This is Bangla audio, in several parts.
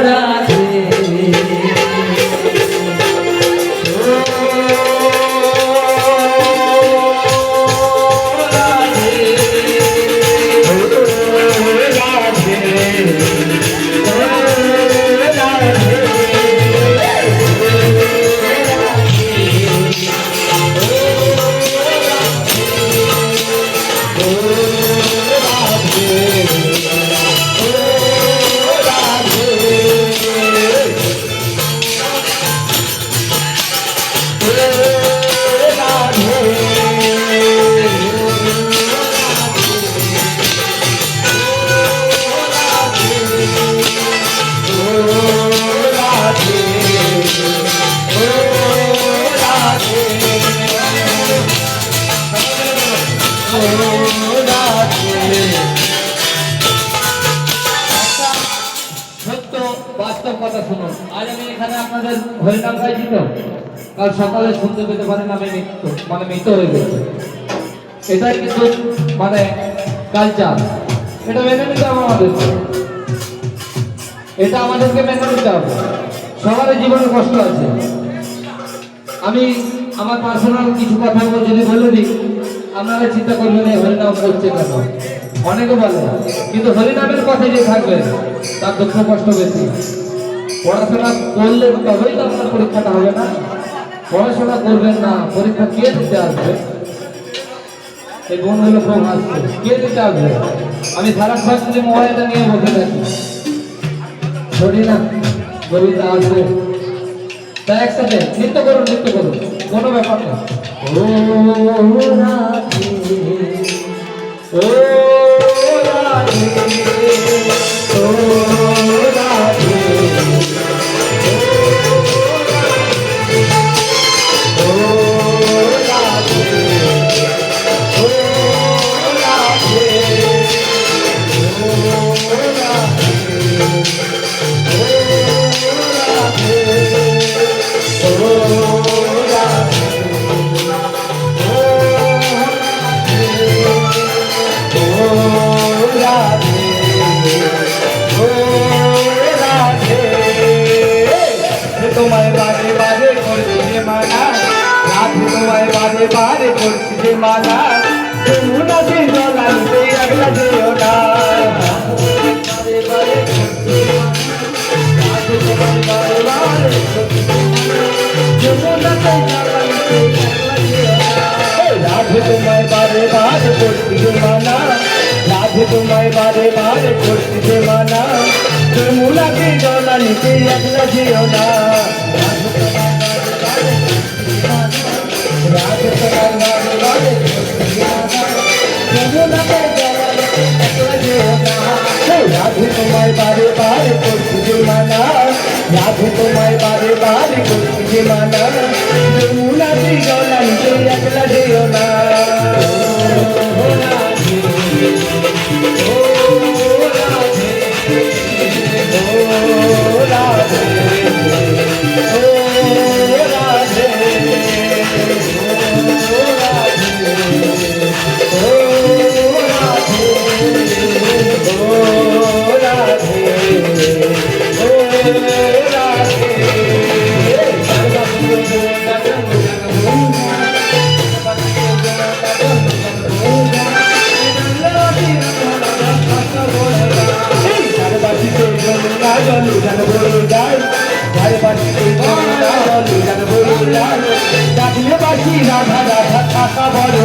রাধে বাস্তব কথা শুনুন। আজ আমি এখানে আপনাদের হরিনাম গাইছি তো, কাল সকালে শুনতে পেতে পারেন আমি মৃত হয়ে গেছি। এটাই কিন্তু কালচার, এটা মেনে নিতে হবে আমাদের, এটা আমাদেরকে মেনে নিতে হবে। সবার জীবনে কষ্ট আছে। আমি আমার পার্সোনাল কিছু কথা যদি বলে দিই, আপনারা চিন্তা করবেন এই হরিনাম করছে কেন। অনেকে বলে, কিন্তু হরিনামের কথা যে থাকবে তার দুঃখ কষ্ট বেশি। পড়াশোনা করলে তবেই তো আপনার পরীক্ষাটা হবে না। পড়াশোনা করবেন না, পরীক্ষা কে দিতে আসবে? এই বোন হলো খুব আসছে, কে দিতে আসবে? আমি সারাক্ষণ যদি মোবাইলটা নিয়ে বসে থাকি, ধরি না কবিতা আসবে। তাই একসাথে নৃত্য করুন, কোনো ব্যাপার না। ও রাধে ও রাধে ও রাধে ও রাধে ও রাধে ও তোমায় বারে বারে করছি যে মানা, রাধে তোমায় বারে বারে করছি যে মানা, যমুনা সে জলাতে আগলা যেও না। বারে বারে করছি রাধে তোমায় বারে বারে যমুনা সে জলাতে আগলা যেও না। রাধে তোমায় বারে বারে করছি যে মানা, রাধে তোমায় বারে বারে করছি যে মানা, যমুনাকে জলাতে আগলা যেও না। রাধে তোমায় বারে বারে যমুনাকে জলাতে আগলা যেও না। রাধে তোমায় বারে বারে করছি যে মানা, রাধে তোমায় বারে বারে করছি যে মানা, যমুনাকে জলাতে আগলা যেও না। ডাকলে বাসি রাধা রাধা থাকা বড়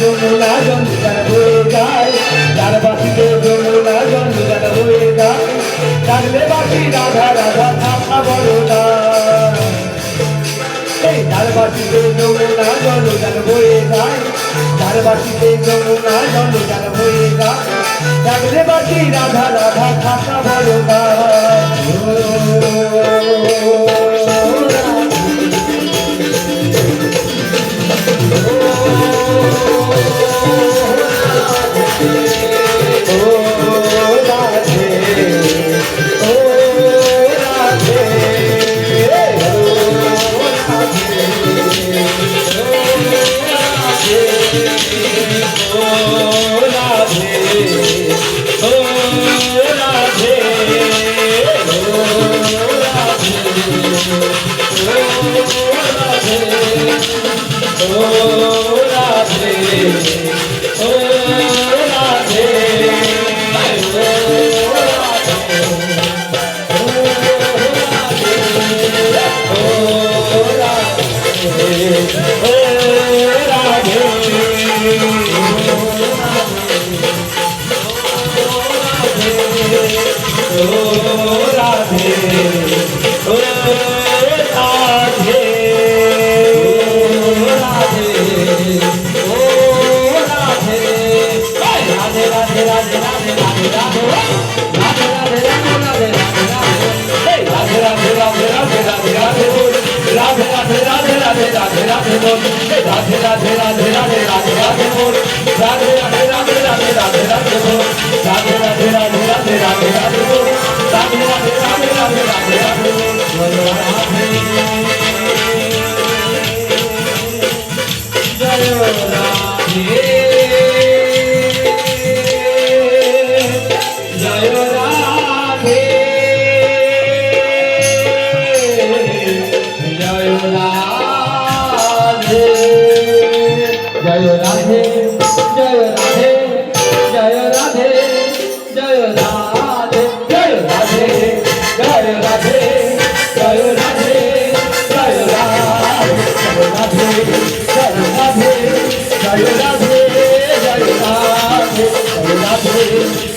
যমুনা জন্মদান হয়ে যায়, চারবাসীতে যমুনা জন্মদান হয়ে যায়, ডাকলে বাসি রাধা রাধা থাকা বড় চারবাসীতে যমুনা জলদান বয়ে যায়, চারবাসীতে যমুনা জলদান বয়ে যায়, ডাকলে বাসি রাধা রাধা থাকা বড়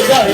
Jai